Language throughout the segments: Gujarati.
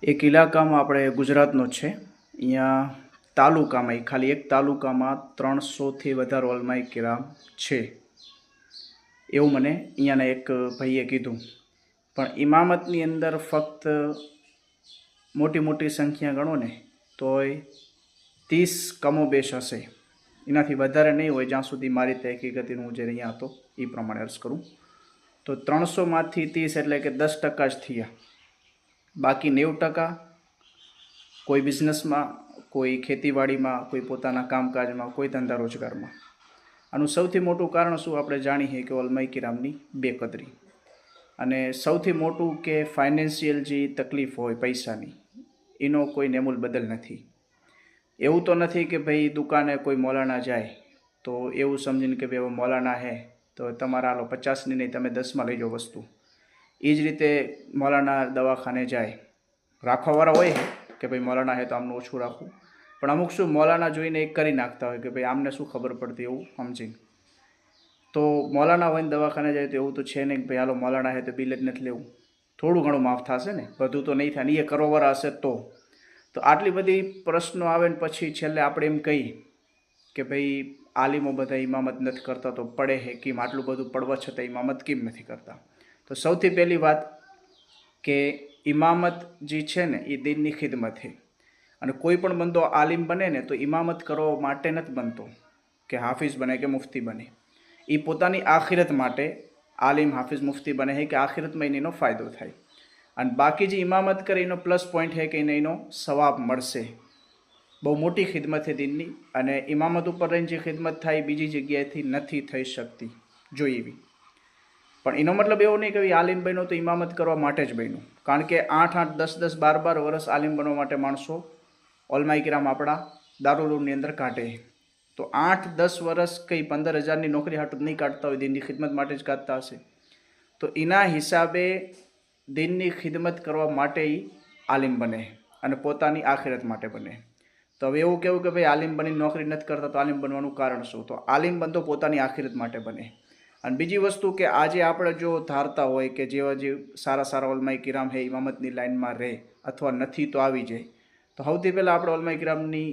એક ઇલાકામાં આપણે ગુજરાતનો જ છે. અહીંયા તાલુકામાં ખાલી એક તાલુકામાં 300થી વધારે ઓલમાઈ કિરામ છે એવું મને અહીંયાના એક ભાઈએ કીધું. પણ ઇમામતની અંદર ફક્ત મોટી મોટી સંખ્યા ગણો ને તોય 30 કમોબેશ હશે, એનાથી વધારે નહીં હોય જ્યાં સુધી મારી તહકીકતનું હું જે અહીંયા હતો એ પ્રમાણે અર્જ કરું તો 300માંથી 30 એટલે કે 10% જ થયા. બાકી 90% કોઈ બિઝનેસમાં, કોઈ ખેતીવાડીમાં, કોઈ પોતાના કામકાજમાં, કોઈ ધંધા રોજગારમાં. આનું સૌથી મોટું કારણ શું આપણે જાણીએ કે ઓલમાઈ કિરામની બેકદરી. અને સૌથી મોટું કે ફાઇનાન્શિયલ જે તકલીફ હોય પૈસાની, એનો કોઈ નેમૂલ બદલ નથી. એવું તો નથી કે ભાઈ દુકાને કોઈ મૌલાના જાય તો એવું સમજીને કે ભાઈ મૌલાના હે તો તમારા હાલો 50ની નહીં તમે 10માં લઈ જાઓ વસ્તુ. એ જ રીતે મૌલાના દવાખાને જાય, રાખવાવાળા હોય કે ભાઈ મૌલાના હે તો આમનું ઓછું રાખવું, પણ અમુક શું મૌલાના જોઈને એક કરી નાખતા હોય કે ભાઈ આમને શું ખબર પડતી એવું સમજીને. તો મૌલાના હોય ને દવાખાને જાય તો એવું તો છે નહીં કે ભાઈ હાલો મૌલાના હે તો બિલ જ નથી લેવું. થોડું ઘણું માફ થશે ને, બધું તો નહીં થાય ને, એ કરવાવાળા હશે તો આટલી બધી પ્રશ્નો આવે ને પછી છેલ્લે આપણે એમ કહીએ કે ભાઈ આલિમો બધા ઇમામત નથી કરતા તો પડે હે કેમ, આટલું બધું પડવા છતાં ઇમામત કેમ નથી કરતા? તો સૌથી પહેલી વાત કે ઇમામત જે છે ને એ દીનની ખિદમત છે. અને કોઈ પણ બંદો આલિમ બને ને તો ઇમામત કરવા માટે નથી બનતો કે હાફિઝ બને કે મુફ્તી બને. એ પોતાની આખિરત માટે આલિમ હાફિઝ મુફ્તી બને છે કે આખિરતમાં એનો ફાયદો થાય. અને બાકી જે ઇમામત કરે એનો પ્લસ પોઈન્ટ છે કે એને એનો સવાબ મળશે. બહુ મોટી ખિદમત છે દીનની, અને ઇમામત ઉપર રહીને જે ખિદમત થાય બીજી જગ્યાએથી નથી થઈ શકતી જોઈએ એવી. પણ એનો મતલબ એવો નહીં કે આલિમ બન્યો તો ઇમામત કરવા માટે જ બન્યો. કારણ કે 8-8, 10-10, 12-12 વર્ષ આલિમ બનવા માટે માણસો ઓલમાઈ કિરામ આપણા દારૂલની અંદર કાઢે. તો 8-10 વર્ષ કંઈ 15,000ની નોકરી હાટું નહીં કાઢતા હોય, દીનની ખિદમત માટે જ કાઢતા હશે. તો એના હિસાબે દીનની ખિદમત કરવા માટે આલિમ બને અને પોતાની આખિરત માટે બને. તો હવે એવું કેવું કે ભાઈ આલિમ બનીને નોકરી નથી કરતા તો આલિમ બનવાનું કારણ શું? તો આલિમ બનતો પોતાની આખિરત માટે બને. અને બીજી વસ્તુ કે આજે આપણે જો ધારતા હોય કે જેવા જે સારા સારા ઓલમાઈ કિરામ હે ઇમામતની લાઇનમાં રહે અથવા નથી તો આવી જાય, તો સૌથી પહેલાં આપણે ઓલમાઈ કિરામની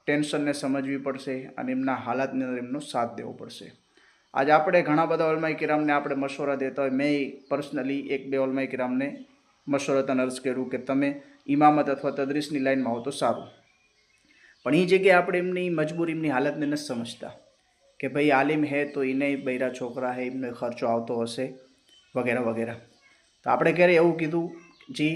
ટેન્શનને સમજવી પડશે અને એમના હાલાતની અંદર એમનો સાથ દેવો પડશે. આજે આપણે ઘણા બધા ઓલમાઈ કિરામને આપણે મશવરા દેતા હોય. મેં પર્સનલી 1-2 ઓલમાઈ કિરામને મશવરતન અર્જ કર્યું કે તમે ઇમામત અથવા તદરીસની લાઇનમાં હો તો સારું. પણ એ જગ્યાએ આપણે એમની મજબૂરી, એમની હાલતને નથી સમજતા કે ભાઈ આલિમ હે તો એને બૈરા છોકરા હે, એમનો ખર્ચો આવતો હશે વગેરે વગેરે. તો આપણે ક્યારે એવું કીધું જે